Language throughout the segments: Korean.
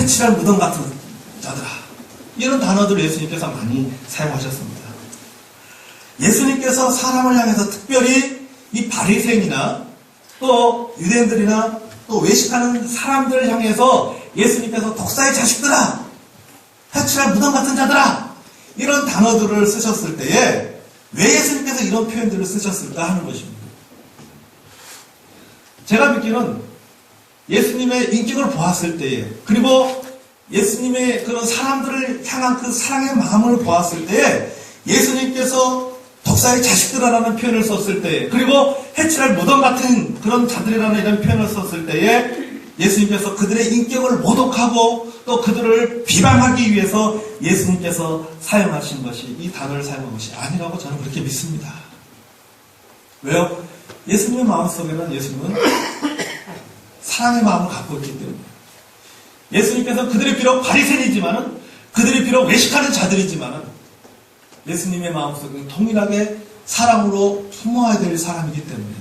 해칠할 무덤 같은 자들아. 이런 단어들을 예수님께서 많이 사용하셨습니다. 예수님께서 사람을 향해서 특별히 이 바리새인이나 또 유대인들이나 또 외식하는 사람들을 향해서 예수님께서 독사의 자식들아, 해칠할 무덤 같은 자들아, 이런 단어들을 쓰셨을 때에 왜 예수님께서 이런 표현들을 쓰셨을까 하는 것입니다. 제가 믿기는 예수님의 인격을 보았을 때에, 그리고 예수님의 그런 사람들을 향한 그 사랑의 마음을 보았을 때에 예수님께서 독사의 자식들이라는 표현을 썼을 때에, 그리고 해칠할 무덤 같은 그런 자들이라는 이런 표현을 썼을 때에 예수님께서 그들의 인격을 모독하고 또 그들을 비방하기 위해서 예수님께서 사용하신 것이, 이 단어를 사용한 것이 아니라고 저는 그렇게 믿습니다. 왜요? 예수님의 마음속에는 예수님은 사랑의 마음을 갖고 있기 때문에, 예수님께서 그들이 비록 바리새인이지만은, 그들이 비록 외식하는 자들이지만은 예수님의 마음속에는 동일하게 사랑으로 품어야 될 사람이기 때문에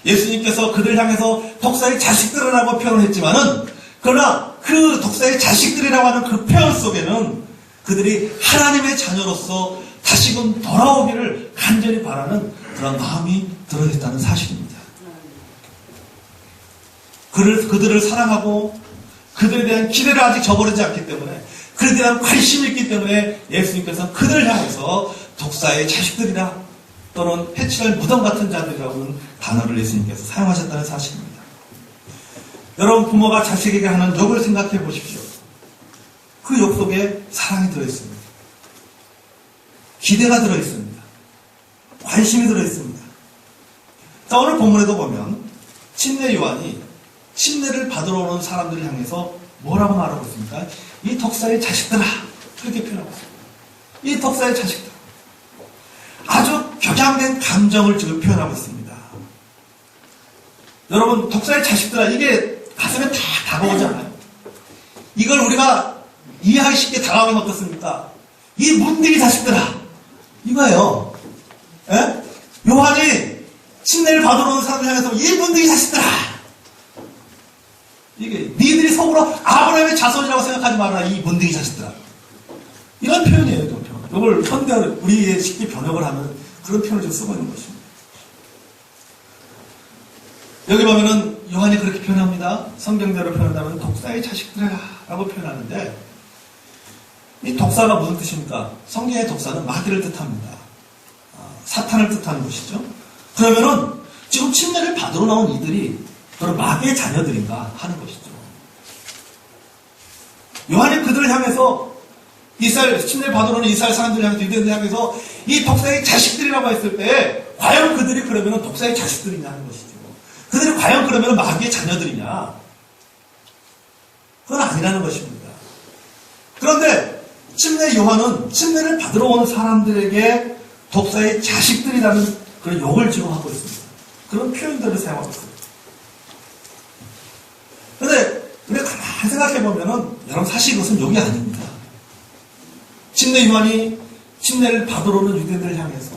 예수님께서 그들 향해서 독사의 자식들이라고 표현을 했지만은, 그러나 그 독사의 자식들이라고 하는 그 표현 속에는 그들이 하나님의 자녀로서 다시금 돌아오기를 간절히 바라는 그런 마음이 들어있다는 사실입니다. 그들을 사랑하고 그들에 대한 기대를 아직 저버리지 않기 때문에, 그들에 대한 관심이 있기 때문에 예수님께서는 그들을 향해서 독사의 자식들이라 또는 해칠할 무덤 같은 자들이라고는 단어를 예수님께서 사용하셨다는 사실입니다. 여러분, 부모가 자식에게 하는 욕을 생각해 보십시오. 그 욕 속에 사랑이 들어있습니다. 기대가 들어있습니다. 관심이 들어있습니다. 자, 오늘 본문에도 보면 침례 요한이 침례를 받으러 오는 사람들을 향해서 뭐라고 말하고 있습니까? 이 독사의 자식들아, 그렇게 표현하고 있습니다. 이 독사의 자식들. 아주 격양된 감정을 지금 표현하고 있습니다. 여러분, 독사의 자식들아, 이게 가슴에 다 다가오지 않아요? 이걸 우리가 이해하기 쉽게 다가오면 어떻습니까? 이 문둥이 자식들아, 이거예요. 예? 요한이 침례를 받으러 오는 사람들 향해서 이 문둥이 자식들아, 이게 니들이 속으로 아브라함의 자손이라고 생각하지 말아라, 이 문둥이 자식들아. 이런 표현이에요. 이걸 현대어로 우리의 쉽게 번역을 하면 그런 표현을 좀 쓰고 있는 것입니다. 여기 보면은 요한이 그렇게 표현합니다. 성경대로 표현한다면 독사의 자식들이라고 표현하는데, 이 독사가 무슨 뜻입니까? 성경의 독사는 마귀를 뜻합니다. 사탄을 뜻하는 것이죠. 그러면은 지금 침례를 받으러 나온 이들이 그런 마귀의 자녀들인가 하는 것이죠. 요한이 그들을 향해서, 이스라엘, 침례를 받으러 오는 이스라엘 사람들을 향해서, 유대인들을 향해서 이 독사의 자식들이라고 했을 때 과연 그들이 그러면 독사의 자식들이냐 하는 것이죠. 그들이 과연 그러면 마귀의 자녀들이냐? 그건 아니라는 것입니다. 그런데 침례 요한은 침례를 받으러 오는 사람들에게 독사의 자식들이라는 그런 욕을 지금 하고 있습니다. 그런 표현들을 사용하고 있습니다. 그런데 우리가 가만히 생각해보면은 여러분, 사실 이것은 욕이 아닙니다. 침례 요한이 침례를 받으러 오는 유대인들을 향해서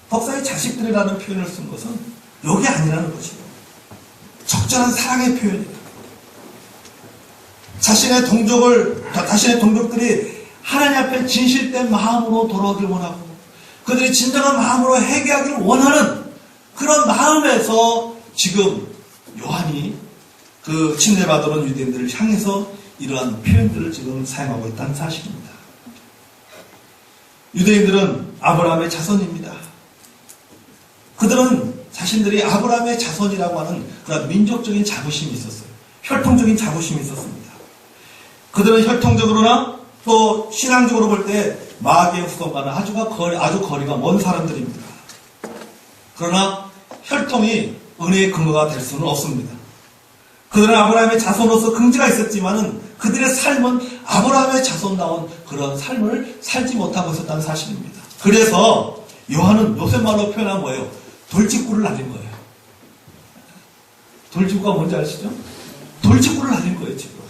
독사의 자식들이라는 표현을 쓴 것은 욕이 아니라는 것이고 적절한 사랑의 표현이다. 자신의 동족들이 하나님 앞에 진실된 마음으로 돌아오길 원하고 그들이 진정한 마음으로 회개하기를 원하는 그런 마음에서 지금 요한이 그 침례받으러 온 유대인들을 향해서 이러한 표현들을 지금 사용하고 있다는 사실입니다. 유대인들은 아브라함의 자손입니다. 그들은 자신들이 아브라함의 자손이라고 하는 그런 민족적인 자부심이 있었어요. 혈통적인 자부심이 있었습니다. 그들은 혈통적으로나 또 신앙적으로 볼 때 마귀의 후손과는 아주 거리가 먼 사람들입니다. 그러나 혈통이 은혜의 근거가 될 수는 없습니다. 그들은 아브라함의 자손으로서 긍지가 있었지만은 그들의 삶은 아브라함의 자손다운 그런 삶을 살지 못하고 있었다는 사실입니다. 그래서 요한은 요새 말로 표현한 거예요. 돌직구를 날린 거예요. 돌직구가 뭔지 아시죠? 돌직구를 날린 거예요, 지금.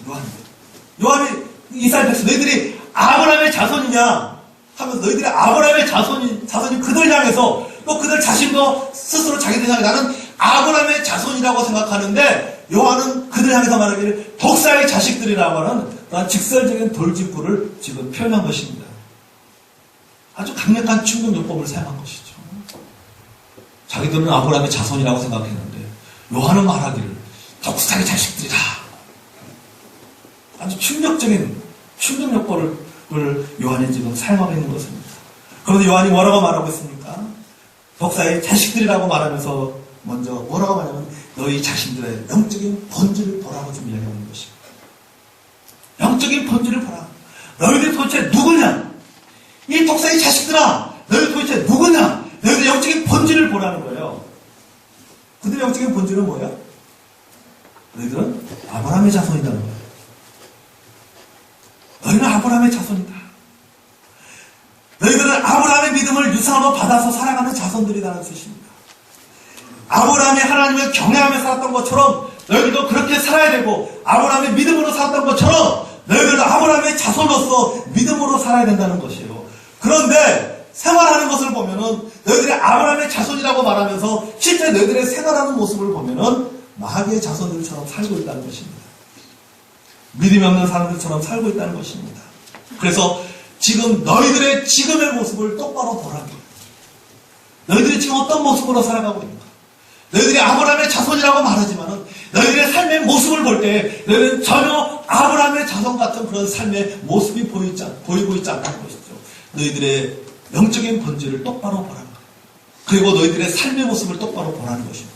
요한이 이스라엘 백성, 너희들이 아브라함의 자손이냐? 하면서 너희들이 아브라함의 자손이 그들 향해서 또 그들 자신도 스스로 자기들 향해 나는 아브라함의 자손이라고 생각하는데 요한은 그들 향해서 말하기를 독사의 자식들이라고 하는 그런 직설적인 돌직구를 지금 표현한 것입니다. 아주 강력한 충격요법을 사용한 것이죠. 자기들은 아브라함의 자손이라고 생각했는데 요한은 말하기를 독사의 자식들이다. 아주 충격적인 충격요법을 요한이 지금 사용하고 있는 것입니다. 그런데 요한이 뭐라고 말하고 있습니까? 독사의 자식들이라고 말하면서 먼저 뭐라고 말하면 너희 자신들의 영적인 본질을 보라고 좀 이야기하는 것입니다. 영적인 본질을 보라. 너희들 도대체 누구냐? 이 독사의 자식들아, 너희들 도대체 누구냐? 너희들 영적인 본질을 보라는 거예요. 그들의 영적인 본질은 뭐야? 너희들은 아브라함의 자손이라는 거예요. 너희는 아브라함의 자손이다. 너희들은 아브라함의 믿음을 유산으로 받아서 살아가는 자손들이라는 뜻입니다. 아브라함이 하나님을 경외하며 살았던 것처럼 너희들도 그렇게 살아야 되고, 아브라함의 믿음으로 살았던 것처럼 너희들도 아브라함의 자손으로서 믿음으로 살아야 된다는 것이에요. 그런데 생활하는 것을 보면은 너희들이 아브라함의 자손이라고 말하면서 실제 너희들의 생활하는 모습을 보면은 마귀의 자손들처럼 살고 있다는 것입니다. 믿음이 없는 사람들처럼 살고 있다는 것입니다. 그래서 지금 너희들의 지금의 모습을 똑바로 보라는 거예요. 너희들이 지금 어떤 모습으로 살아가고 있는가? 너희들이 아브라함의 자손이라고 말하지만은 너희들의 삶의 모습을 볼 때 너희들은 전혀 아브라함의 자손 같은 그런 삶의 모습이 보이고 있지 않다는 것이죠. 너희들의 영적인 본질을 똑바로 보라는 거예요. 그리고 너희들의 삶의 모습을 똑바로 보라는 것입니다.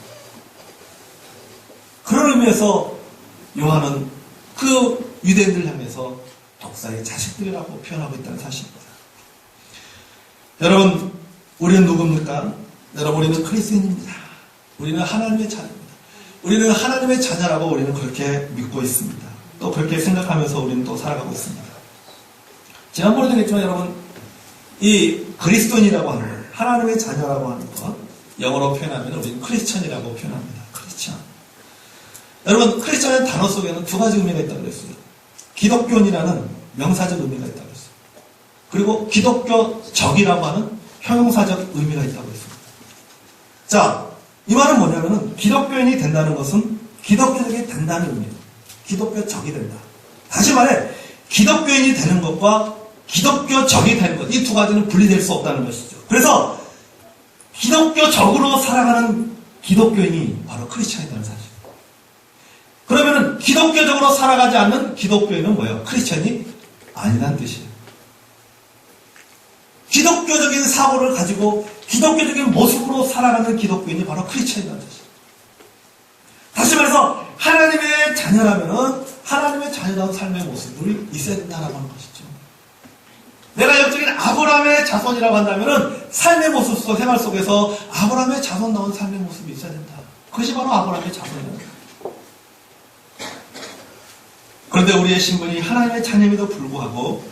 그런 의미에서 요한은 그 유대인들 향해서 독사의 자식들이라고 표현하고 있다는 사실입니다. 여러분, 우리는 누굽니까? 여러분, 우리는 그리스도인입니다. 우리는 하나님의 자녀입니다. 우리는 하나님의 자녀라고 우리는 그렇게 믿고 있습니다. 또 그렇게 생각하면서 우리는 또 살아가고 있습니다. 지난번에도 했지만 여러분, 이 그리스도인이라고 하는 것, 하나님의 자녀라고 하는 것, 영어로 표현하면 우리는 크리스천이라고 표현합니다. 크리스천. 여러분, 크리스천의 단어 속에는 두 가지 의미가 있다고 그랬어요. 기독교인이라는 명사적 의미가 있다고 했어요. 그리고 기독교적이라고 하는 형용사적 의미가 있다고 했습니다. 자, 이 말은 뭐냐면은 기독교인이 된다는 것은 기독교적이 된다는 의미예요. 기독교적이 된다. 다시 말해, 기독교인이 되는 것과 기독교적이 되는 것, 이 두 가지는 분리될 수 없다는 것이죠. 그래서 기독교적으로 살아가는 기독교인이 바로 크리스천이라는 사실. 그러면은 기독교적으로 살아가지 않는 기독교인은 뭐예요? 크리스천이 아니란 뜻이에요. 기독교적인 사고를 가지고 기독교적인 모습으로 살아가는 기독교인이 바로 크리스천이라는 뜻이에요. 다시 말해서 하나님의 자녀라면은 하나님의 자녀다운 삶의 모습들이 있어야 된다라고 하는 것이죠. 내가 영적인 아브라함의 자손이라고 한다면은 삶의 모습 속 생활 속에서 아브라함의 자손다운 삶의 모습이 있어야 된다. 그것이 바로 아브라함의 자손이다. 그런데 우리의 신분이 하나님의 자녀임에도 불구하고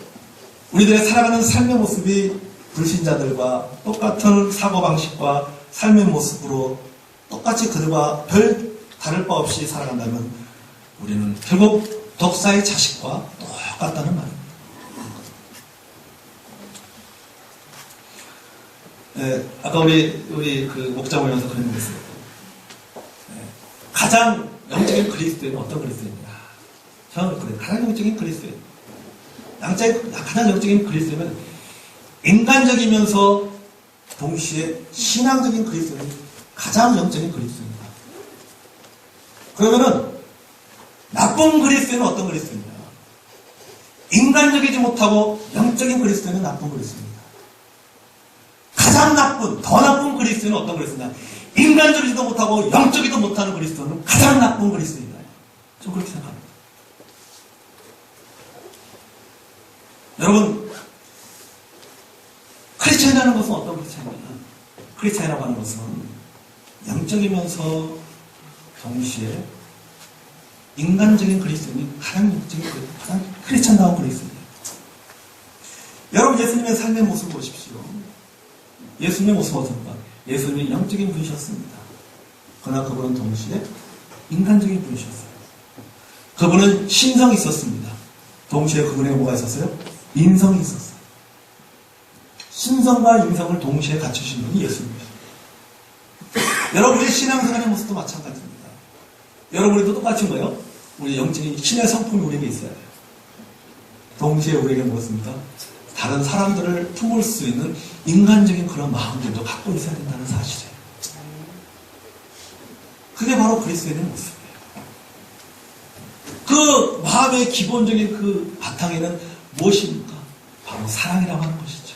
우리들의 살아가는 삶의 모습이 불신자들과 똑같은 사고방식과 삶의 모습으로 똑같이 그들과 별 다를 바 없이 살아간다면 우리는 결국 독사의 자식과 똑같다는 말입니다. 아까 우리 그 목자 모여서 그런 거 있어요. 가장 영적인 그리스도인은 어떤 그리스도인이냐? 저는 그래요. 가장 영적인 그리스도인. 가장 영적인 그리스도인은 인간적이면서 동시에 신앙적인 그리스도인이 가장 영적인 그리스도입니다. 그러면은 나쁜 그리스도인은 어떤 그리스도인이냐? 인간적이지 못하고 영적인 그리스도인은 나쁜 그리스도입니다. 가장 더 나쁜 그리스도인은 어떤 그리스도냐? 인간적이지도 못하고 영적이지도 못하는 그리스도는 가장 나쁜 그리스도입니다. 좀 그렇게 생각합니다. 여러분, 크리스천이라는 것은 어떤 크리스천이냐? 크리스천이라고 하는 것은 영적이면서 동시에 인간적인 그리스도인이 가장 영적인 가장 크리스천다운 그리스도입니다. 여러분, 예수님의 삶의 모습을 보십시오. 예수님의 모습은 어떤가? 예수님이 영적인 분이셨습니다. 그러나 그분은 동시에 인간적인 분이셨어요. 그분은 신성이 있었습니다. 동시에 그분에게 뭐가 있었어요? 인성이 있었어요. 신성과 인성을 동시에 갖추신 분이 예수님이십니다. 여러분의 신앙생활의 모습도 마찬가지입니다. 여러분, 우리도 똑같은 거예요. 우리 영적인 신의 성품이 우리에게 있어야 돼요. 동시에 우리에게 무엇입니까? 다른 사람들을 품을 수 있는 인간적인 그런 마음들도 갖고 있어야 된다는 사실이에요. 그게 바로 그리스도인의 모습이에요. 그 마음의 기본적인 그 바탕에는 무엇입니까? 바로 사랑이라고 하는 것이죠.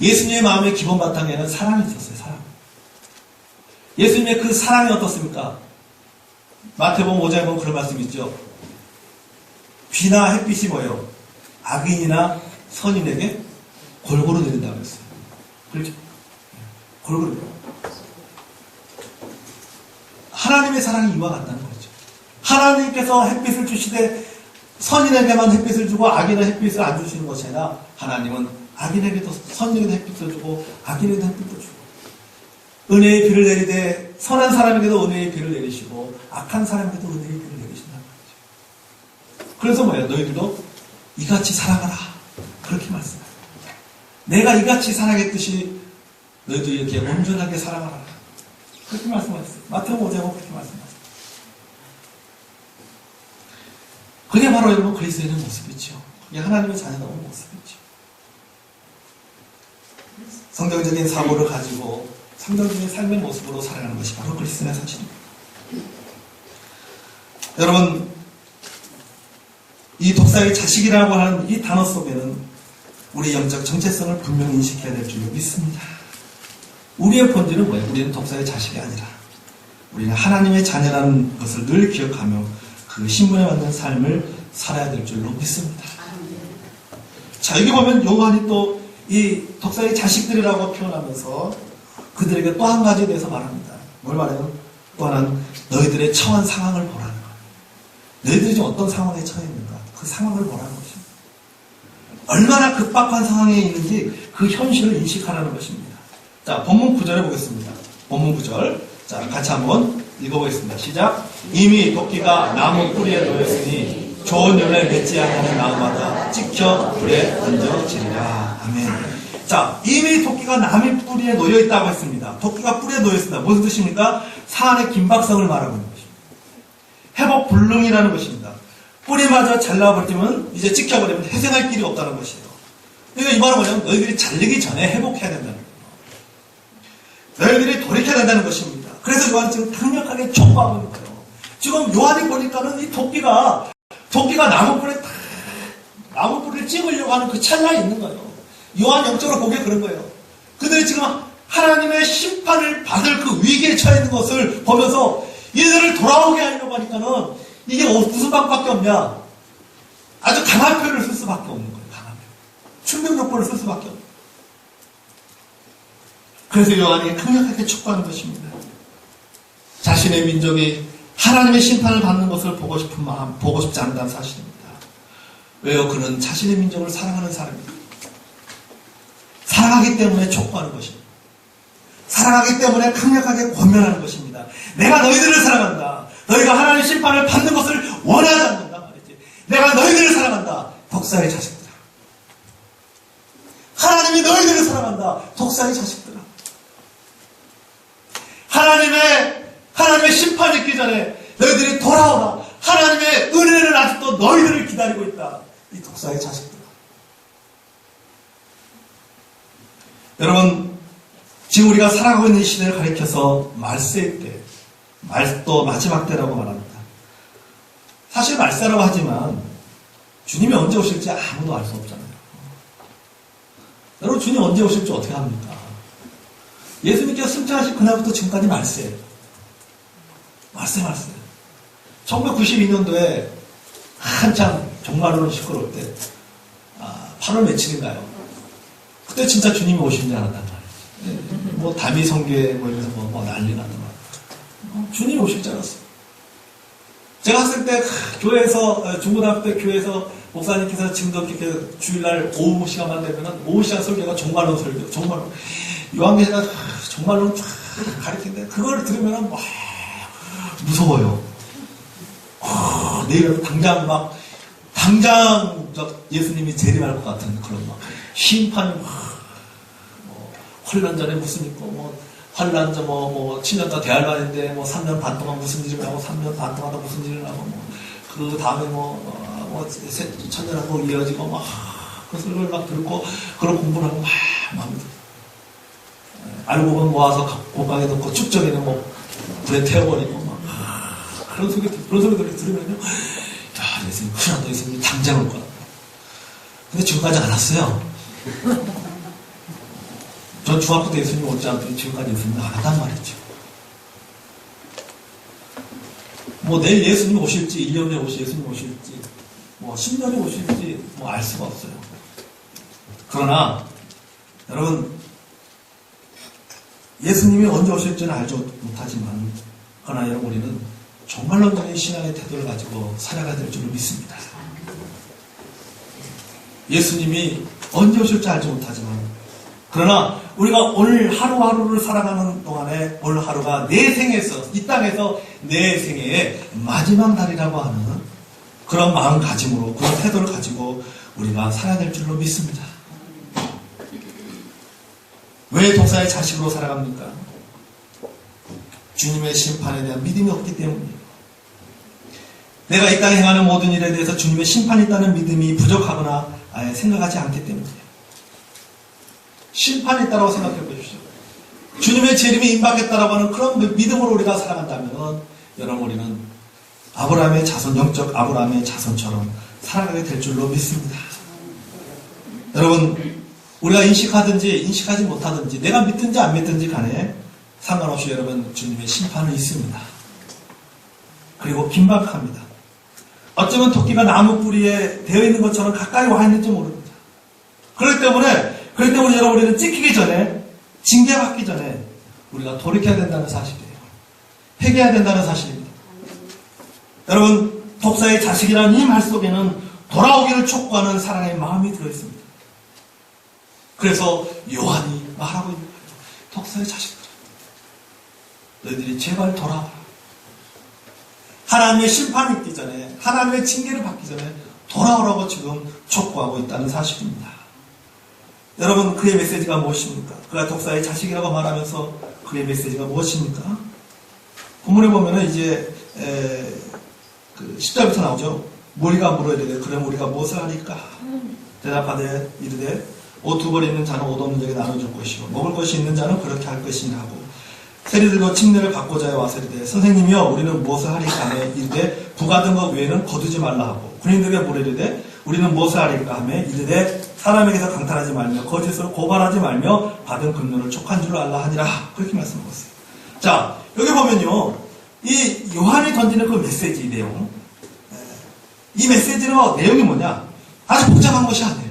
예수님의 마음의 기본 바탕에는 사랑이 있었어요. 사랑. 예수님의 그 사랑이 어떻습니까? 마태복음 5장에 보면 그런 말씀이 있죠. 비나 햇빛이 뭐예요? 악인이나 선인에게 골고루 내린다고 했어요. 그렇죠? 골고루. 하나님의 사랑이 이와 같다는 거죠. 하나님께서 햇빛을 주시되 선인에게만 햇빛을 주고 악인은 햇빛을 안 주시는 것이 아니라 하나님은 악인에게도 선인에게도 햇빛을 주고 악인에게도 햇빛을 주고 은혜의 비를 내리되 선한 사람에게도 은혜의 비를 내리시고 악한 사람에게도 은혜의 비를 내리신다는 거죠. 그래서 뭐예요? 너희들도 이같이 사랑하라. 그렇게 말씀해요. 내가 이같이 사랑했듯이 너희도 이렇게 온전하게 사랑하라. 그렇게 말씀하셨어요. 마태복음 5장은 그렇게 말씀하셨어요. 그게 바로 여러분 그리스도인의 모습이죠. 그게 하나님의 자녀다운 모습이죠. 성경적인 사고를 가지고 성경적인 삶의 모습으로 살아가는 것이 바로 그리스도인의 사실입니다. 여러분, 이 독사의 자식이라고 하는 이 단어 속에는 우리의 영적 정체성을 분명히 인식해야 될 줄로 믿습니다. 우리의 본질은 뭐예요? 우리는 독사의 자식이 아니라 우리는 하나님의 자녀라는 것을 늘 기억하며 그 신분에 맞는 삶을 살아야 될 줄로 믿습니다. 자, 여기 보면 요한이 또 이 독사의 자식들이라고 표현하면서 그들에게 또 한 가지에 대해서 말합니다. 뭘 말해요? 또 하나는 너희들의 처한 상황을 보라는 거예요. 너희들이 지금 어떤 상황에 처해 있는가? 그 상황을 보라는 것입니다. 얼마나 급박한 상황에 있는지 그 현실을 인식하라는 것입니다. 자, 본문 9절에 보겠습니다. 본문 9절. 자, 같이 한번 읽어보겠습니다. 시작. 이미 도끼가 나무 뿌리에 놓였으니 좋은 열매 맺지 않는 나무마다 찍혀 불에 던져지리라. 아멘. 자, 이미 도끼가 나무 뿌리에 놓여있다고 했습니다. 도끼가 뿌리에 놓여있습니다. 무슨 뜻입니까? 사안의 긴박성을 말하고 있는 것입니다. 회복 불능이라는 것입니다. 뿌리마저 잘라버리면 이제 찍혀버리면 회생할 길이 없다는 것이에요. 그러니까 이 말은 뭐냐면 너희들이 잘리기 전에 회복해야 된다는 거예요. 너희들이 돌이켜야 된다는 것입니다. 그래서 요한이 지금 강력하게 촉구하고 있는 거예요. 지금 요한이 보니까는 이 도끼가 나무 뿌리를 찍으려고 하는 그 찰나에 있는 거예요. 요한 영적으로 보기에 그런 거예요. 그들이 지금 하나님의 심판을 받을 그 위기에 처해 있는 것을 보면서 이들을 돌아오게 하려고 하니까는 이게 무슨 방법밖에 없냐? 아주 강한 표현을 쓸 수밖에 없는 거예요. 강한 표현. 충격요법을 쓸 수밖에 없는 거예요. 그래서 요한이 강력하게 촉구하는 것입니다. 자신의 민족이 하나님의 심판을 받는 것을 보고 싶은 마음, 보고 싶지 않다는 사실입니다. 왜요? 그는 자신의 민족을 사랑하는 사람입니다. 사랑하기 때문에 촉구하는 것입니다. 사랑하기 때문에 강력하게 권면하는 것입니다. 내가 너희들을 사랑한다. 너희가 하나님의 심판을 받는 것을 원하지 않는다 말이지. 내가 너희들을 사랑한다. 독사의 자식들아. 하나님이 너희들을 사랑한다. 독사의 자식들아. 하나님의 심판이 있기 전에 너희들이 돌아오라. 하나님의 은혜는 아직도 너희들을 기다리고 있다. 이 독사의 자식들아. 여러분, 지금 우리가 살아가고 있는 시대를 가리켜서 말세의 때, 또 마지막 때라고 말합니다. 사실 말세라고 하지만 주님이 언제 오실지 아무도 알 수 없잖아요. 여러분, 주님 언제 오실지 어떻게 합니까? 예수님께서 승천하신 그날부터 지금까지 말세. 1992년도에 한참 종말론이 시끄러울 때 8월 며칠인가요? 그때 진짜 주님이 오신 줄 알았단 말이에요. 뭐 다미 성교회 뭐 이러면서 뭐 난리 났단 말이에요. 주님이 오실 줄 알았어요. 제가 학생 때 교회에서 중고등학교 때 교회에서 목사님께서 지금도 이렇게 주일날 오후 시간만 되면은 오후 시간 설교가 종말론 설교, 종말론 요한계시가 종말론 쫙 가르치는데 그걸 들으면은 막 무서워요. 내일 당장 예수님이 재림할 것 같은 그런 막 심판이 뭐 혼란 전에 무슨 있고 뭐 환란자 7년 다 대할반인데 3년 반 동안 무슨 일을 하고 3년 반 동안 무슨 일을 하고 그 다음에 천년하고 이어지고 그것을 막 듣고 그런 공부를 하고 마음에 들어. 알고 보면 모아서 공방에 넣고 쭉정이는 불에 태워버리고 그런 소리들을 들으면요, 야, 예수님 큰일 났다. 예수님 당장 올 거야. 근데 지금까지 안 왔어요. 전 중학교 때 예수님 오지 않더니 지금까지 예수님 안 왔단 말이죠. 내일 예수님 오실지, 1년 후에 예수님 오실지, 10년에 오실지, 알 수가 없어요. 그러나, 여러분, 예수님이 언제 오실지는 알지 못하지만, 그러나 여러분, 우리는 정말로 우리의 신앙의 태도를 가지고 살아가야 될 줄을 믿습니다. 예수님이 언제 오실지 알지 못하지만, 그러나 우리가 오늘 하루하루를 살아가는 동안에 오늘 하루가 내 생에서, 이 땅에서 내 생애의 마지막 날이라고 하는 그런 마음가짐으로, 그런 태도를 가지고 우리가 살아야 될 줄로 믿습니다. 왜 독사의 자식으로 살아갑니까? 주님의 심판에 대한 믿음이 없기 때문이에요. 내가 이 땅에 행하는 모든 일에 대해서 주님의 심판이 있다는 믿음이 부족하거나 아예 생각하지 않기 때문이에요. 심판이 있다고 생각해 보십시오. 주님의 재림이 임박했다라고 하는 그런 믿음으로 우리가 살아간다면 여러분, 우리는 아브라함의 자손, 영적 아브라함의 자손처럼 살아가게 될 줄로 믿습니다. 여러분, 우리가 인식하든지 인식하지 못하든지 내가 믿든지 안 믿든지 간에 상관없이 여러분, 주님의 심판은 있습니다. 그리고 긴박합니다. 어쩌면 토끼가 나무 뿌리에 되어 있는 것처럼 가까이 와 있는지 모릅니다. 그렇기 때문에 여러분, 우리는 찍히기 전에, 징계받기 전에 우리가 돌이켜야 된다는 사실이에요. 회개해야 된다는 사실입니다. 여러분, 독사의 자식이라는 이 말 속에는 돌아오기를 촉구하는 사랑의 마음이 들어있습니다. 그래서 요한이 말하고 있는 거예요. 독사의 자식들아, 너희들이 제발 돌아와라. 하나님의 심판이 있기 전에, 하나님의 징계를 받기 전에 돌아오라고 지금 촉구하고 있다는 사실입니다. 여러분, 그의 메시지가 무엇입니까? 그가 독사의 자식이라고 말하면서 그의 메시지가 무엇입니까? 본문에 보면은 이제 10절부터 나오죠. 무리가 물어야 되되 그럼 우리가 무엇을 하리까? 대답하되 이르되 옷 두 벌 있는 자는 옷 없는 자에게 나눠줄 것이요 먹을 것이 있는 자는 그렇게 할 것이니 하고 세리들도 침례를 받고자 해 와서 이르되 선생님이여 우리는 무엇을 하리까 하며 이르되 부가든 것 외에는 거두지 말라 하고 군인들에게 물으되 우리는 무엇을 하리까 하며 이르되 사람에게서 강탈하지 말며 거짓으로 고발하지 말며 받은 금료를 촉한 줄로 알라 하니라. 그렇게 말씀하셨어요. 자, 여기 보면요, 이 요한이 던지는 그 메시지 내용, 이 메시지の내용이 뭐냐? 아주 복잡한 것이 아니에요.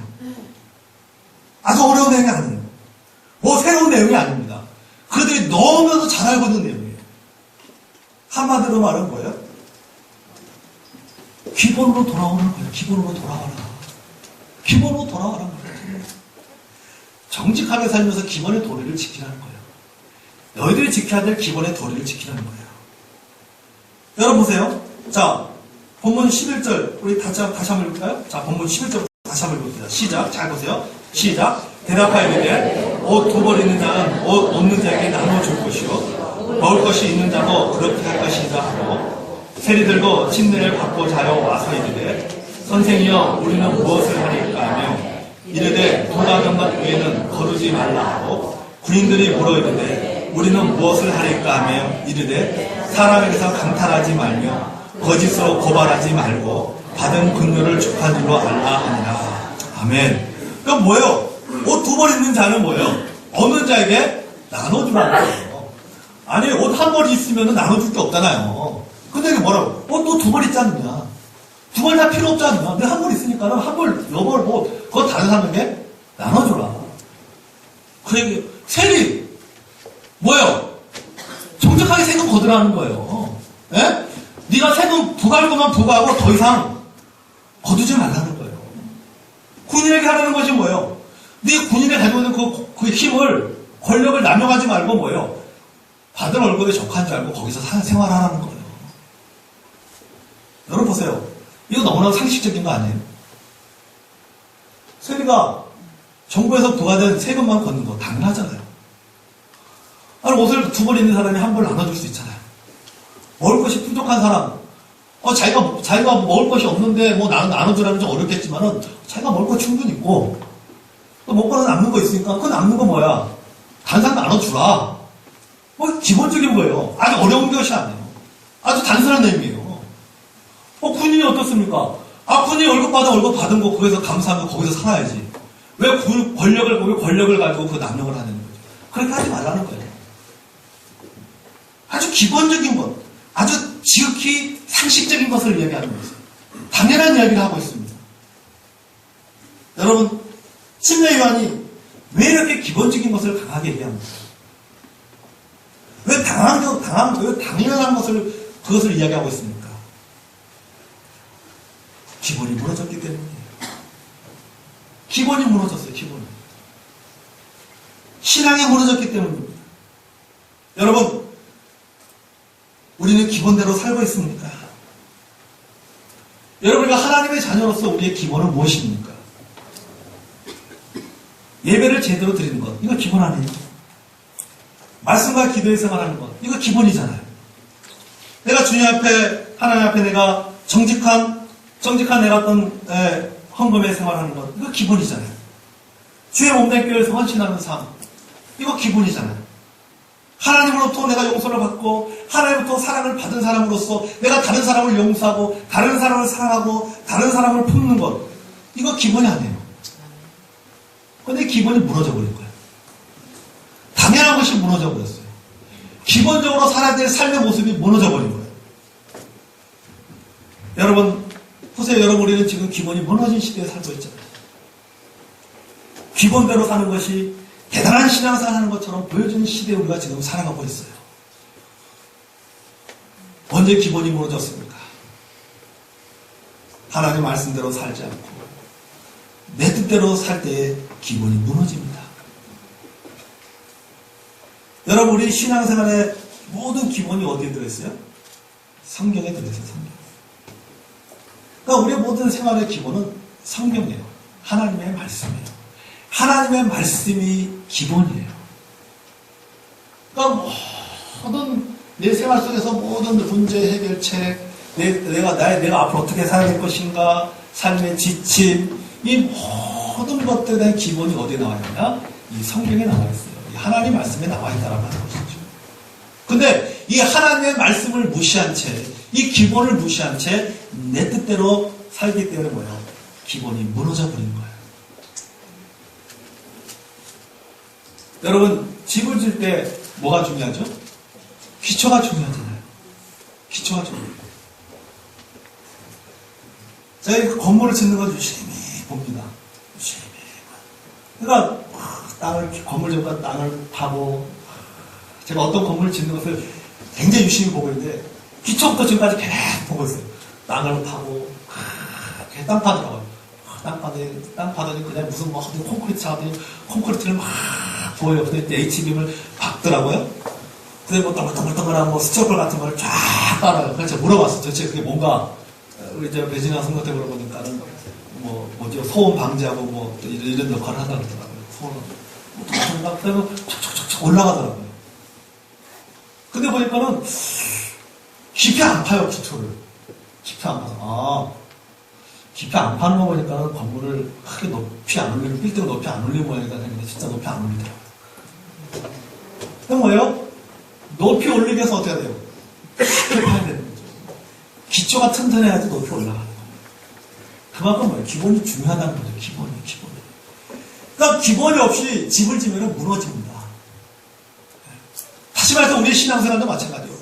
아주 어려운 내용이 아니에요. 새로운 내용이 아닙니다. 그들이 너무나도 잘 알고 있는 내용이에요. 한마디로 말은 뭐예요? 기본으로 돌아오는 거예요. 기본으로 돌아와라. 기본으로 돌아와라는 거예요. 정직하게 살면서 기본의 도리를 지키라는 거예요. 너희들이 지켜야 될 기본의 도리를 지키라는 거예요. 여러분 보세요. 자, 본문 11절 우리 다시 한번 읽을까요? 자, 본문 11절 다시 한번 읽을게요. 시작. 잘 보세요. 시작. 대답하여 이르되 옷 두 벌 있는 자는 옷 없는 자에게 나눠줄 것이요 먹을 것이 있는 자도 그렇게 할 것이니라 하고 세리들도 침례를 받고자 하여 와서 이르되 선생이여 우리는 무엇을 하리까 하며 이르되 부가던 것 외에는 거두지 말라 하고 군인들이 물어 이르되 우리는 무엇을 하리까 하며 이르되 사람에게서 강탈하지 말며 거짓으로 고발하지 말고 받은 긍휼을 촉한 줄로 알라 하니라. 아멘. 그럼 뭐예요? 옷 두 벌 있는 자는 뭐예요? 없는 자에게 나눠주라는 거예요. 아니, 옷 한 벌이 있으면 나눠줄 게 없잖아요. 근데 이게 뭐라고? 옷 두 벌 있지 않느냐? 두 벌 다 필요 없지 않느냐? 근데 한 벌 있으니까는 한 벌, 여 벌, 그거 다른 사람에게 나눠줘라. 그 얘기, 세리! 뭐예요? 정직하게 세금 거두라는 거예요. 예? 네가 세금 부과할 것만 부과하고 더 이상 거두지 말라는 거예요. 군인에게 하라는 것이 뭐예요? 네 군인이 가지고 있는 그 힘을, 권력을 남용하지 말고 뭐예요? 받은 월급에 적한 줄 알고 거기서 생활하라는 거예요. 여러분 보세요. 이거 너무나 상식적인 거 아니에요? 세리가 정부에서 부과된 세금만 걷는 거 당연하잖아요. 아니, 옷을 두 벌 입는 사람이 한 벌 나눠줄 수 있잖아요. 먹을 것이 부족한 사람, 자기가 먹을 것이 없는데 뭐 나눠주라면 좀 어렵겠지만은 자기가 먹을 거 충분히 있고 또 먹고는 남는 거 있으니까 그 남는 거 뭐야? 다른 사람 나눠주라. 뭐 기본적인 거예요. 아주 어려운 것이 아니에요. 아주 단순한 내용이에요. 군인이 어떻습니까? 군인이 월급 받은 거 거기서 감사하면 거기서 살아야지. 왜 권력을 가지고 그 남용을 하는 거죠? 그렇게 하지 말라는 거예요. 아주 기본적인 것, 아주 지극히 상식적인 것을 이야기하는 거죠. 당연한 이야기를 하고 있습니다. 여러분, 침례 요한이 왜 이렇게 기본적인 것을 강하게 얘기합니까? 왜 당연한 그것을 이야기하고 있습니까? 기본이 무너졌기 때문이에요. 기본이 무너졌어요, 기본이. 신앙이 무너졌기 때문입니다. 여러분, 우리는 기본대로 살고 있습니까? 여러분, 하나님의 자녀로서 우리의 기본은 무엇입니까? 예배를 제대로 드리는 것, 이거 기본 아니에요? 말씀과 기도의 생활하는 것, 이거 기본이잖아요. 내가 주님 앞에, 하나님 앞에 내가 정직한 내가 어떤 헌금의 생활하는 것, 이거 기본이잖아요. 주의 몸된 교회에서 헌신하는 삶, 이거 기본이잖아요. 하나님으로부터 내가 용서를 받고 하나님으로부터 사랑을 받은 사람으로서 내가 다른 사람을 용서하고 다른 사람을 사랑하고 다른 사람을 품는 것, 이거 기본이 아니에요. 그런데 기본이 무너져 버린 거예요. 당연한 것이 무너져 버렸어요. 기본적으로 살아야 될 삶의 모습이 무너져 버린 거예요. 여러분, 보세요. 여러분, 우리는 지금 기본이 무너진 시대에 살고 있잖아요. 기본대로 사는 것이 대단한 신앙생활 하는 것처럼 보여지는 시대에 우리가 지금 살아가고 있어요. 언제 기본이 무너졌습니까? 하나님 말씀대로 살지 않고 내 뜻대로 살 때에 기본이 무너집니다. 여러분, 우리 신앙생활의 모든 기본이 어디에 들어있어요? 성경에 들어있어요. 성경. 그러니까 우리의 모든 생활의 기본은 성경이에요. 하나님의 말씀이에요. 하나님의 말씀이 기본이에요. 그러니까 모든 내 생활 속에서 모든 문제 해결책, 내가 앞으로 어떻게 살아야 될 것인가, 삶의 지침, 이 모든 것들에 대한 기본이 어디에 나와 있냐? 이 성경에 나와 있어요. 이 하나님 말씀에 나와 있다라고 하는 것이죠. 근데 이 하나님의 말씀을 무시한 채, 이 기본을 무시한 채 내 뜻대로 살기 때문에 뭐예요? 기본이 무너져 버린 거예요. 여러분, 집을 질 때 뭐가 중요하죠? 기초가 중요하잖아요. 기초가 중요해요. 제가 그 건물을 짓는 건 유심히 봅니다. 유심히. 그러니까 건물 짓고 땅을 파고, 제가 어떤 건물을 짓는 것을 굉장히 유심히 보고 있는데 기초부터 지금까지 계속 보고 있어요. 땅을 파고 땅 파더라고요. 땅 파더니 그냥 무슨 콘크리트 하더니 콘크리트를 막 부어요. 근데 H빔을 박더라고요. 근데 뭐 동글동글한 스티로폴 같은 걸 쫙 깔아요. 그래서 제가 물어봤어요. 도대체 그게 뭔가, 우리 이제 배진아 성도한테 물어보니까는 뭐죠, 소음 방지하고 이런 역할을 한다고 그러더라고요. 소음은 그다음에 촉촉촉촉 올라가더라고요. 근데 보니까는 깊이 안 파요, 기초를. 깊이 안 파서. 깊이 안 파는 거 보니까 건물을 크게 높이 안 올리는, 빌딩을 높이 안 올리는 모양이다 했는데 진짜 높이 안 올리더라고요. 그럼 뭐예요? 높이 올리기 위해서 어떻게 해야 돼요? 깊이 파야 되는 거죠. 기초가 튼튼해야지 높이 올라가는 거예요. 그만큼 뭐예요? 기본이 중요하다는 거죠. 기본이. 그러니까 기본이 없이 집을 지으면 무너집니다. 다시 말해서 우리의 신앙생활도 마찬가지예요.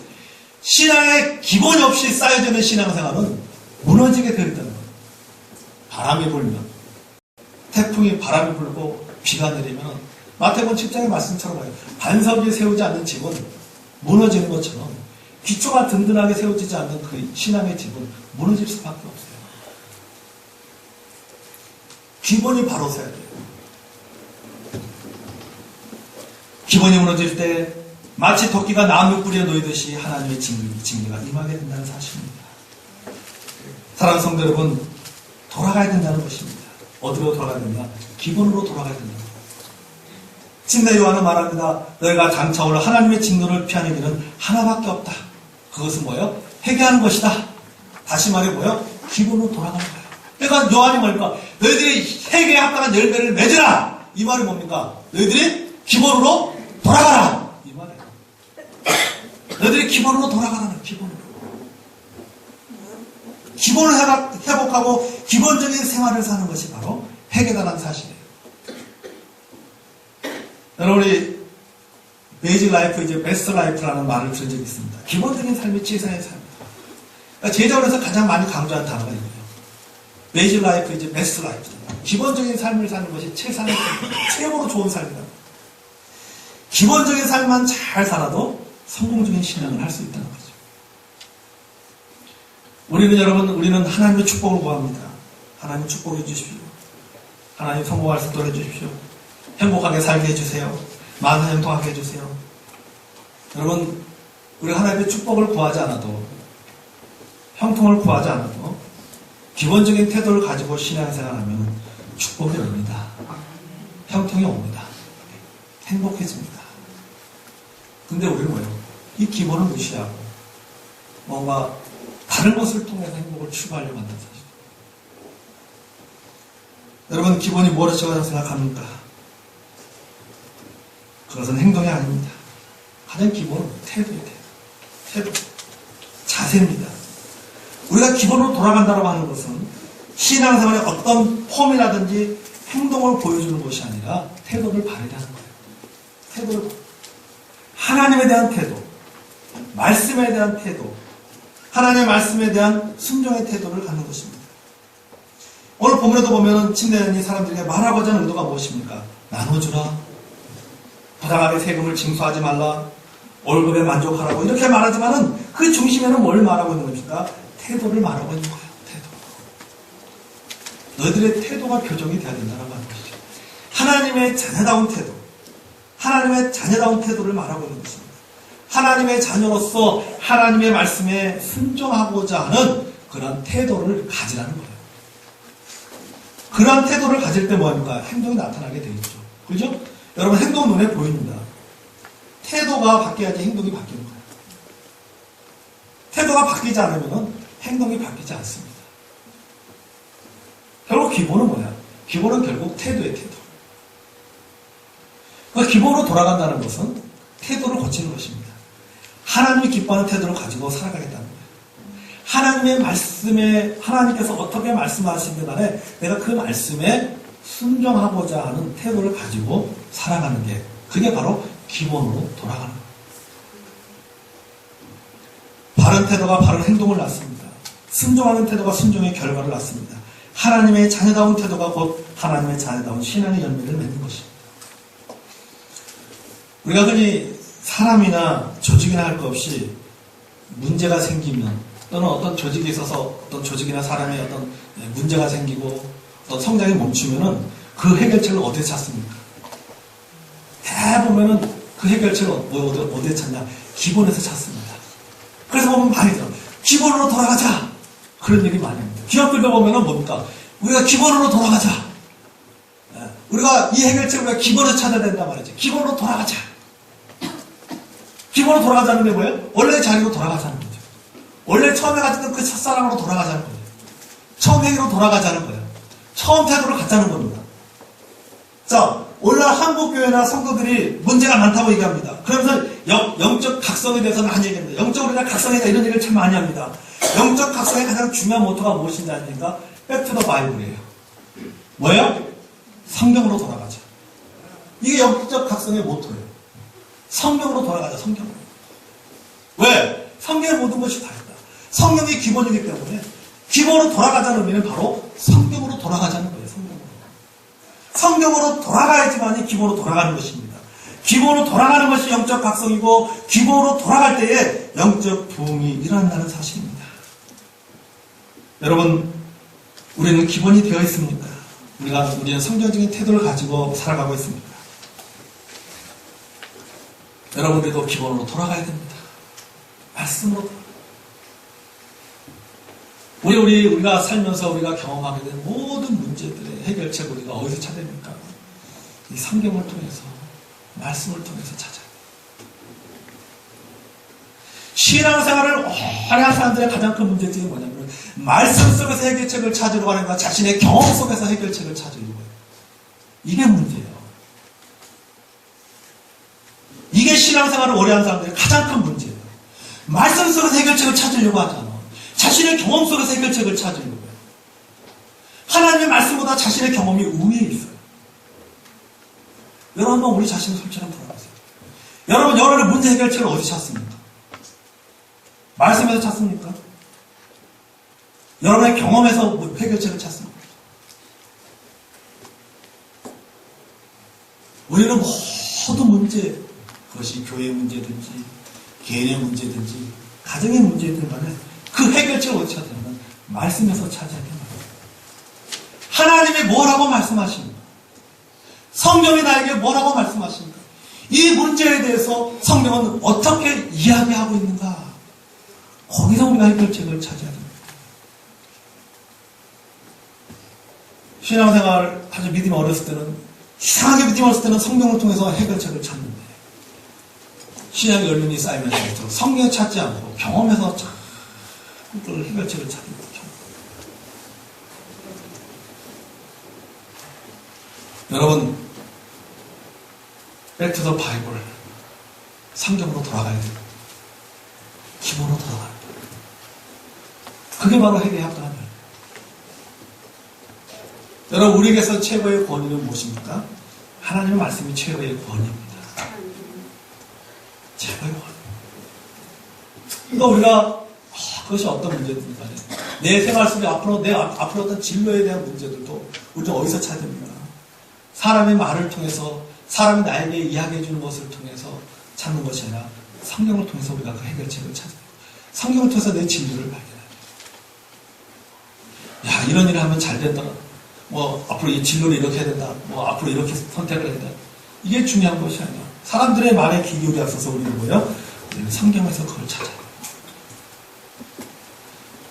신앙의 기본이 없이 쌓여지는 신앙생활은 무너지게 되어 있다는 거예요. 바람이 불면, 태풍이 바람이 불고 비가 내리면 마태복음 7장의 말씀처럼 봐요. 반석 위에 세우지 않는 집은 무너지는 것처럼 기초가 든든하게 세워지지 않는 그 신앙의 집은 무너질 수밖에 없어요. 기본이 바로 서야 돼요. 기본이 무너질 때 마치 토끼가 나무 뿌리에 놓이듯이 하나님의 징계가 임하게 된다는 사실입니다. 사랑하는 성도 여러분, 돌아가야 된다는 것입니다. 어디로 돌아가야 되냐? 기본으로 돌아가야 된다. 침례 요한은 말합니다. 너희가 장차 올 하나님의 진노를 피하는 길은 하나밖에 없다. 그것은 뭐예요? 회개하는 것이다. 다시 말해 뭐예요? 기본으로 돌아가는 거예요. 그러니까 요한이 뭡니까? 너희들이 회개에 합당한 열매를 맺으라. 이 말이 뭡니까? 너희들이 기본으로 돌아가라. 이 말이에요. 너희들이 기본으로 돌아가라는 기본으로. 기본을 회복하고 기본적인 생활을 사는 것이 바로 회개다라는 사실이에요. 여러분, 우리 베이직 라이프, 이제 베스트 라이프라는 말을 들은 적이 있습니다. 기본적인 삶이 최상의 삶이다. 그러니까 제자원에서 가장 많이 강조한 단어가 이거예요. 베이직 라이프, 이제 베스트 라이프다. 기본적인 삶을 사는 것이 최상의 삶이다. 최고로 좋은 삶이다. 기본적인 삶만 잘 살아도 성공적인 신앙을 할 수 있다는 거죠. 우리는 하나님의 축복을 구합니다. 하나님 축복해 주십시오. 하나님 성공할 수 있도록 해주십시오. 행복하게 살게 해주세요. 만사형통하게 해주세요. 여러분, 우리가 하나님의 축복을 구하지 않아도, 형통을 구하지 않아도 기본적인 태도를 가지고 신앙생활하면 축복이 옵니다. 형통이 옵니다. 행복해집니다. 근데 우리는 뭐예요? 이 기본을 무시하고 뭔가 다른 것을 통해서 행복을 추구하려고 한다는 사실. 여러분, 기본이 무엇이라고 생각합니까? 그것은 행동이 아닙니다. 가장 기본은 태도예요. 태도. 자세입니다. 우리가 기본으로 돌아간다고 하는 것은 신앙생활의 어떤 폼이라든지 행동을 보여주는 것이 아니라 태도를 발휘하는 거예요. 태도를. 하나님에 대한 태도, 말씀에 대한 태도, 하나님의 말씀에 대한 순종의 태도를 갖는 것입니다. 오늘 본문에도 보면은 침례인이 사람들에게 말하고자 하는 의도가 무엇입니까? 나눠주라. 부당하게 세금을 징수하지 말라. 월급에 만족하라고 이렇게 말하지만은 그 중심에는 뭘 말하고 있는 것입니까? 태도를 말하고 있는 거예요. 태도. 너희들의 태도가 교정이 되어야 된다는 것이죠. 하나님의 자녀다운 태도. 하나님의 자녀다운 태도를 말하고 있는 것입니다. 하나님의 자녀로서 하나님의 말씀에 순종하고자 하는 그런 태도를 가지라는 거예요. 그런 태도를 가질 때 뭐합니까? 행동이 나타나게 되겠죠. 그죠? 여러분, 행동 눈에 보입니다. 태도가 바뀌어야지 행동이 바뀌는 거예요. 태도가 바뀌지 않으면 행동이 바뀌지 않습니다. 결국 기본은 뭐야? 기본은 결국 태도의 태도. 그 기본으로 돌아간다는 것은 태도를 고치는 것입니다. 하나님이 기뻐하는 태도를 가지고 살아가겠다는 거예요. 하나님의 말씀에, 하나님께서 어떻게 말씀하시는 간에 내가 그 말씀에 순종하고자 하는 태도를 가지고 살아가는 게, 그게 바로 기본으로 돌아가는 거예요. 바른 태도가 바른 행동을 낳습니다. 순종하는 태도가 순종의 결과를 낳습니다. 하나님의 자녀다운 태도가 곧 하나님의 자녀다운 신앙의 열매를 맺는 것입니다. 우리가 흔히 사람이나 조직이나 할 것 없이 문제가 생기면, 또는 어떤 조직에 있어서 어떤 조직이나 사람의 어떤 문제가 생기고 어떤 성장이 멈추면은 그 해결책을 어디에 찾습니까? 대부분은 그 해결책을 어디에 찾냐? 기본에서 찾습니다. 그래서 보면 많이 들어요. 기본으로 돌아가자. 그런 얘기 많이 합니다. 기업들도 보면은 뭡니까? 우리가 기본으로 돌아가자. 우리가 이 해결책을 우리가 기본으로 찾아야 된단 말이죠. 기본으로 돌아가자. 기본으로 돌아가자는 게 뭐예요? 원래 자리로 돌아가자는 거죠. 원래 처음에 가졌던 그 첫사랑으로 돌아가자는 거예요. 처음 행위로 돌아가자는 거예요. 처음 태도를 갖자는 겁니다. 자, 오늘날 한국교회나 성도들이 문제가 많다고 얘기합니다. 그러면서 영적 각성에 대해서 많이 얘기합니다. 영적으로 그냥 각성이다 이런 얘기를 참 많이 합니다. 영적 각성의 가장 중요한 모토가 무엇인지 아십니까? 백투더 바이블이에요. 뭐예요? 성경으로 돌아가자. 이게 영적 각성의 모토예요. 성경으로 돌아가자, 성경으로. 왜? 성경의 모든 것이 다 있다. 성경이 기본이기 때문에 기본으로 돌아가자는 의미는 바로 성경으로 돌아가자는 거예요. 성경으로 돌아가야지만이 기본으로 돌아가는 것입니다. 기본으로 돌아가는 것이 영적 각성이고 기본으로 돌아갈 때에 영적 부흥이 일어난다는 사실입니다. 여러분, 우리는 기본이 되어 있습니까? 우리는 성경적인 태도를 가지고 살아가고 있습니다. 여러분들도 기본으로 돌아가야 됩니다. 말씀으로. 우리가 살면서 우리가 경험하게 된 모든 문제들의 해결책을 우리가 어디서 찾습니까? 이 성경을 통해서, 말씀을 통해서 찾아야 돼요. 신앙생활을 오래 한 사람들의 가장 큰 문제점이 뭐냐면 말씀 속에서 해결책을 찾으려고 하는 것, 자신의 경험 속에서 해결책을 찾으려고 해요. 이게 문제예요. 이게 신앙생활을 오래 한 사람들의 가장 큰 문제예요. 말씀 속에서 해결책을 찾으려고 하잖아. 자신의 경험 속에서 해결책을 찾으려고 해요. 하나님의 말씀보다 자신의 경험이 우위에 있어요. 여러분 한번 우리 자신을 솔직히 한번 돌아보세요. 여러분 여러분의 문제 해결책을 어디 찾습니까? 말씀에서 찾습니까? 여러분의 경험에서 해결책을 찾습니까? 우리는 모든 문제, 그것이 교회 문제든지 개인의 문제든지 가정의 문제든 간에 그 해결책을 어디 찾냐면 말씀에서 찾아야 돼요. 하나님이 뭐라고 말씀하십니까? 성경이 나에게 뭐라고 말씀하십니까? 이 문제에 대해서 성경은 어떻게 이야기하고 있는가? 거기서 우리가 해결책을 찾아야 됩니다. 신앙생활 아주 믿음이 어렸을 때는, 이상하게 믿음이 어렸을 때는 성경을 통해서 해결책을 찾는데, 신앙의 연륜이 쌓이면서 성경을 찾지 않고 경험에서 자꾸 해결책을 찾는 거죠. 여러분, Back to the Bible, 성경으로 돌아가야 돼요. 기본으로 돌아가야 돼요. 그게 바로 회개에 합당한 거예요. 여러분, 우리에게서 최고의 권위는 무엇입니까? 하나님의 말씀이 최고의 권위입니다. 최고의 권위. 그러니까 우리가 그것이 어떤 문제든지 간에 내 생활 속에 앞으로 어떤 진로에 대한 문제들도 우리가 어디서 찾아야 됩니까? 사람의 말을 통해서, 사람이 나에게 이야기해 주는 것을 통해서 찾는 것이 아니라 성경을 통해서 우리가 그 해결책을 찾아야 돼요. 성경을 통해서 내 진로를 발견해야 돼요. 야, 이런 일을 하면 잘 된다. 앞으로 이 진로를 이렇게 해야 된다. 앞으로 이렇게 선택을 해야 된다. 이게 중요한 것이 아니야. 사람들의 말에 귀 기울여 있어서 우리는 뭐예요? 우리는 성경에서 그걸 찾아야 돼요.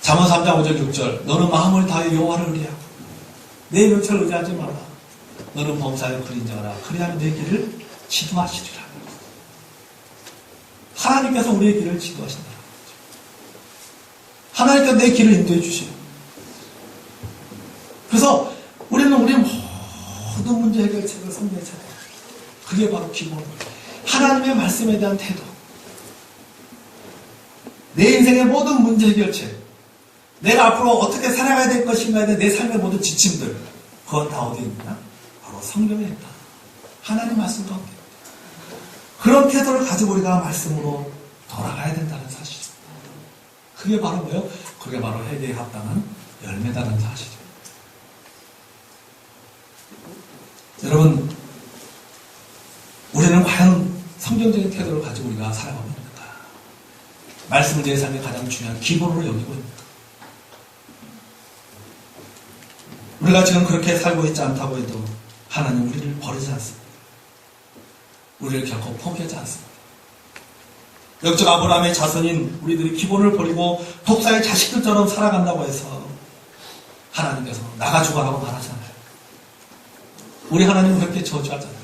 잠언 3장 5절 6절 너는 마음을 다해 여호와를 의뢰하고 내 명철을 의지하지 마라. 너는 범사에 그린자라. 그리하면 내 길을 지도하시리라. 하나님께서 우리의 길을 지도하신다. 하나님께서 내 길을 인도해 주시오. 그래서 우리는 우리의 모든 문제 해결책을 성경에 찾아요. 그게 바로 기본. 하나님의 말씀에 대한 태도. 내 인생의 모든 문제 해결책. 내가 앞으로 어떻게 살아가야 될 것인가에 대한 내 삶의 모든 지침들. 그건 다 어디에 있느냐? 바로 성경에 있다. 하나님 말씀 가운데 있다. 그런 태도를 가지고 우리가 말씀으로 돌아가야 된다는 사실. 그게 바로 뭐예요? 그게 바로 회개에 합당한 열매다는 사실이에요. 여러분, 우리는 과연 성경적인 태도를 가지고 우리가 살아가고 있는가? 말씀을 내 삶의 가장 중요한 기본으로 여기고 있는가? 우리가 지금 그렇게 살고 있지 않다고 해도 하나님 우리를 버리지 않습니다. 우리를 결코 포기하지 않습니다. 역적 아브라함의 자손인 우리들이 기본을 버리고 독사의 자식들처럼 살아간다고 해서 하나님께서 나가 죽어라고 말하잖아요. 우리 하나님은 그렇게 저주하잖아요.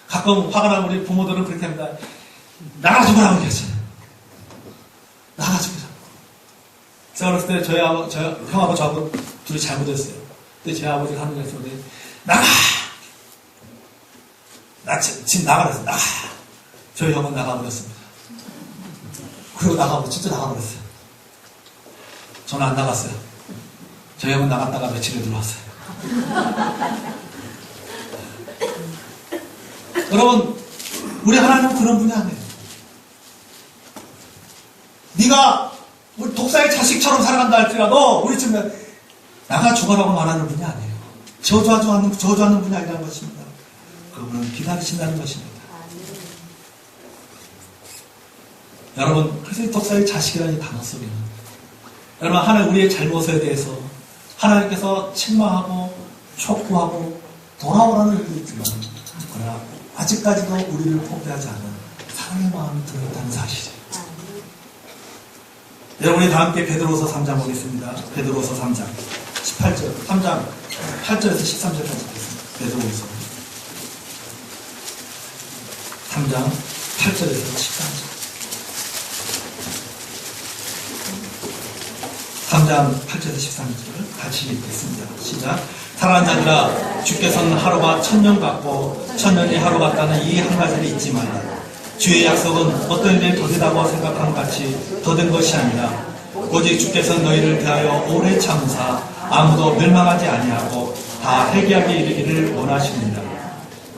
가끔 화가 나는 우리 부모들은 그렇게 합니다. 나가 죽어라고 얘기하잖아요. 나가 죽어라. 제가 어렸을 때 형하고 저하고 둘이 잘못했어요. 근데 제 아버지가 하는 게 있었는데 나가! 집 나가랬어요. 나가! 저희 형은 나가버렸습니다. 그리고 진짜 나가버렸어요. 저는 안 나갔어요. 저희 형은 나갔다가 며칠에 들어왔어요. 여러분, 우리 하나님은 그런 분이 아니에요. 네가 우리 독사의 자식처럼 살아간다 할지라도 우리 집에 나가 죽어라고 말하는 분이 아니에요. 저주하는 분이 아니라는 것입니다. 그분은 기다리신다는 것입니다. 여러분, 그래서 이 독사의 자식이라는 이 단어 속에는 여러분, 하나님 우리의 잘못에 대해서 하나님께서 책망하고 촉구하고 돌아오라는 의도 있지만 그러나 아직까지도 우리를 포기하지 않는 사랑의 마음이 들어있다는 사실이에요. 여러분, 우리 다 함께 베드로서 3장 보겠습니다. 베드로서 3장 18절, 3장 8절에서 13절까지 보겠습니다. 베드로서 3장 8절에서 13절. 3장 8절에서 13절 같이 읽겠습니다. 시작. 사랑하는 자들아, 주께서는 하루가 1000년 같고 1000년이 하루 같다는 이 한 가지를 잊지 말라. 주의 약속은 어떤 일이 더디다고 생각한 같이 더딘 것이 아니라 오직 주께서 너희를 대하여 오래 참으사 아무도 멸망하지 아니하고 다 회개하게 이르기를 원하십니다.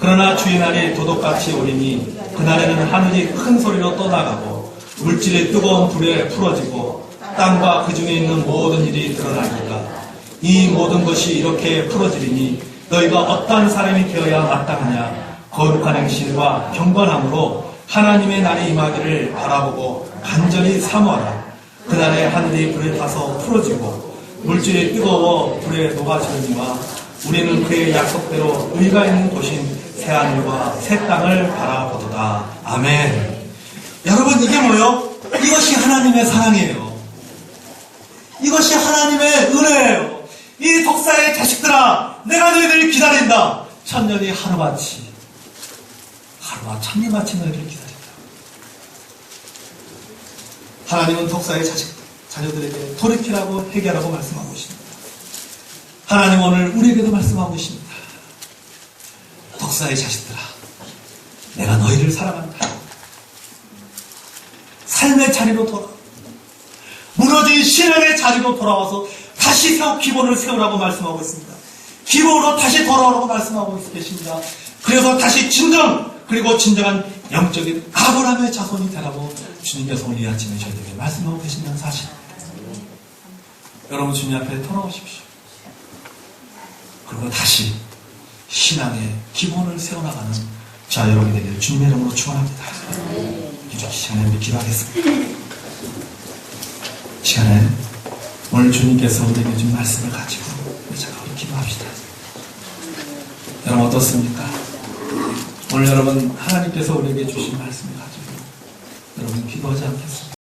그러나 주의 날이 도둑같이 오리니 그날에는 하늘이 큰 소리로 떠나가고 물질이 뜨거운 불에 풀어지고 땅과 그 중에 있는 모든 일이 드러나니까 이 모든 것이 이렇게 풀어지리니 너희가 어떠한 사람이 되어야 마땅하냐. 거룩한 행실과 경건함으로 하나님의 날이 임하기를 바라보고 간절히 사모하라. 그날에 하늘이 불에 타서 풀어지고 물질이 뜨거워 불에 녹아지느니와 우리는 그의 약속대로 의가 있는 곳인 새하늘과 새 땅을 바라보도다. 아멘. 여러분, 이게 뭐요? 이것이 하나님의 사랑이에요. 이것이 하나님의 은혜예요. 이 독사의 자식들아, 내가 너희들을 기다린다. 1000년이 하루같이, 하루가 1000년같이 너희들을 기다린다. 하나님은 독사의 자녀들에게 돌이키라고 회개하라고 말씀하고 있습니다. 하나님 오늘 우리에게도 말씀하고 있습니다. 독사의 자식들아, 내가 너희를 사랑한다. 삶의 자리로 돌아, 무너진 신앙의 자리로 돌아와서 다시 기본을 세우라고 말씀하고 있습니다. 기본으로 다시 돌아오라고 말씀하고 계십니다. 그래서 다시 그리고 진정한 영적인 아브라함의 자손이 되라고 주님께서 오늘 이 아침에 저희에게 말씀하고 계신다는 사실. 여러분, 주님 앞에 돌아오십시오. 그리고 다시 신앙의 기본을 세워나가는 자 여러분이 되기를 주님의 이름으로 축원합니다. 이렇게 시간에 우리 기도하겠습니다. 시간에 오늘 주님께서 우리에게 준 말씀을 가지고 우리 기도합시다. 여러분 어떻습니까? 오늘 여러분 하나님께서 우리에게 주신 말씀을 가지고 여러분 기도하지 않겠습니까?